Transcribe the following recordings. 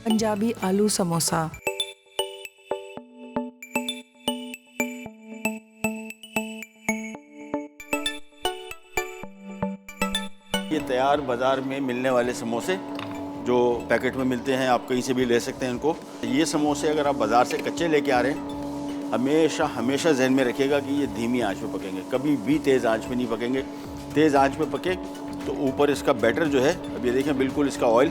पंजाबी आलू समोसा। ये तैयार बाज़ार में मिलने वाले समोसे जो पैकेट में मिलते हैं, आप कहीं से भी ले सकते हैं इनको। ये समोसे अगर आप बाज़ार से कच्चे लेके आ रहे हैं, हमेशा जहन में रखिएगा कि ये धीमी आंच पे पकेंगे, कभी भी तेज़ आंच पे नहीं पकेंगे। तेज़ आंच पे पके तो ऊपर इसका बैटर जो है, अब ये देखें बिल्कुल इसका ऑयल,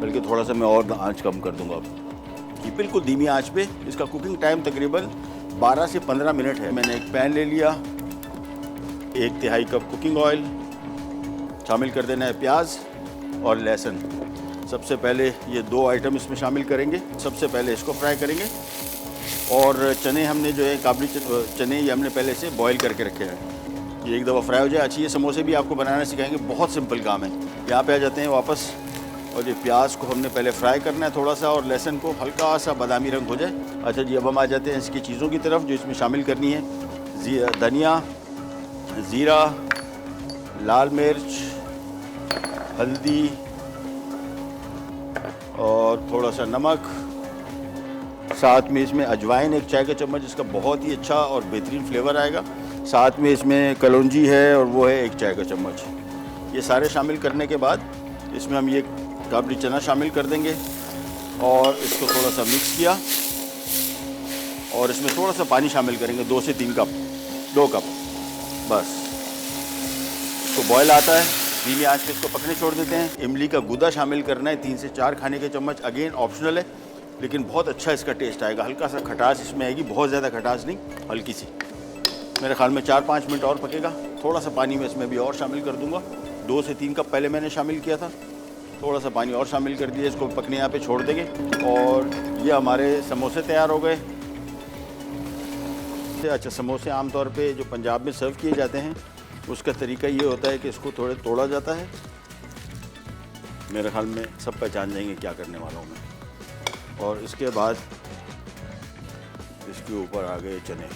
बल्कि थोड़ा सा मैं और आंच कम कर दूंगा अब। ये बिल्कुल धीमी आंच पे इसका कुकिंग टाइम तकरीबन 12 से 15 मिनट है। मैंने एक पैन ले लिया, 1/3 कप कुकिंग ऑयल, शामिल कर देना है प्याज और लहसुन। सबसे पहले ये 2 आइटम इसमें शामिल करेंगे। सबसे पहले इसको फ्राई करेंगे। और चने हमने जो है काबली चने ये हमने पहले से बॉईल करके रखे हैं। ये एक दफ़ा फ्राई हो जाए अच्छी। ये समोसे भी आपको बनाना सिखाएंगे, बहुत सिंपल काम है। यहाँ पे आ जाते हैं वापस। और ये प्याज को हमने पहले फ्राई करना है थोड़ा सा, और लहसुन को हल्का सा बादामी रंग हो जाए। अच्छा जी, अब हम आ जाते हैं इसकी चीज़ों की तरफ जो इसमें शामिल करनी है। धनिया, ज़ीरा, लाल मिर्च, हल्दी और थोड़ा सा नमक। साथ में इसमें अजवाइन 1 चाय का चम्मच, इसका बहुत ही अच्छा और बेहतरीन फ्लेवर आएगा। साथ में इसमें कलौंजी है और वो है 1 चाय का चम्मच। ये सारे शामिल करने के बाद इसमें हम ये काबली चना शामिल कर देंगे और इसको थोड़ा सा मिक्स किया। और इसमें थोड़ा सा पानी शामिल करेंगे, 2 से 3 कप, 2 कप बस। इसको बॉयल आता है, धीमी आंच पे इसको पकने छोड़ देते हैं। इमली का गूदा शामिल करना है 3 से 4 खाने के चम्मच। अगेन ऑप्शनल है, लेकिन बहुत अच्छा इसका टेस्ट आएगा। हल्का सा खटास इसमें आएगी, बहुत ज़्यादा खटास नहीं, हल्की सी। मेरे ख्याल में 4-5 मिनट और पकेगा। थोड़ा सा पानी मैं इसमें भी और शामिल कर दूंगा। 2 से 3 कप पहले मैंने शामिल किया था, थोड़ा सा पानी और शामिल कर दिया। इसको पकने यहाँ पे छोड़ देंगे और ये हमारे समोसे तैयार हो गए। अच्छा, समोसे आमतौर पे जो पंजाब में सर्व किए जाते हैं उसका तरीका ये होता है कि इसको थोड़े तोड़ा जाता है। मेरे ख्याल में सब पहचान जाएंगे क्या करने वाला हूँ मैं। और इसके बाद इसके ऊपर आ गए चने।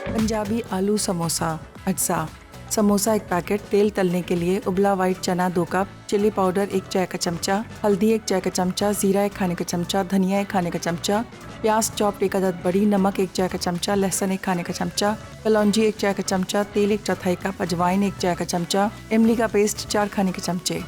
पंजाबी आलू समोसा। अज्जा: समोसा 1 पैकेट, तेल तलने के लिए उबला वाइट चना 2 कप, चिली पाउडर 1 चाय का चमचा, हल्दी 1 चाय का चमचा, जीरा 1 खाने का चमचा, धनिया 1 खाने का चमचा, प्याज चॉप्ड 1 अदद बड़ी, नमक 1 चाय का चमचा, लहसुन 1 खाने का चमचा, कलौंजी 1 चाय का चमचा, तेल 1/4 कप, अजवाइन 1 चाय का चमचा, इमली का पेस्ट 4 खाने के चमचे।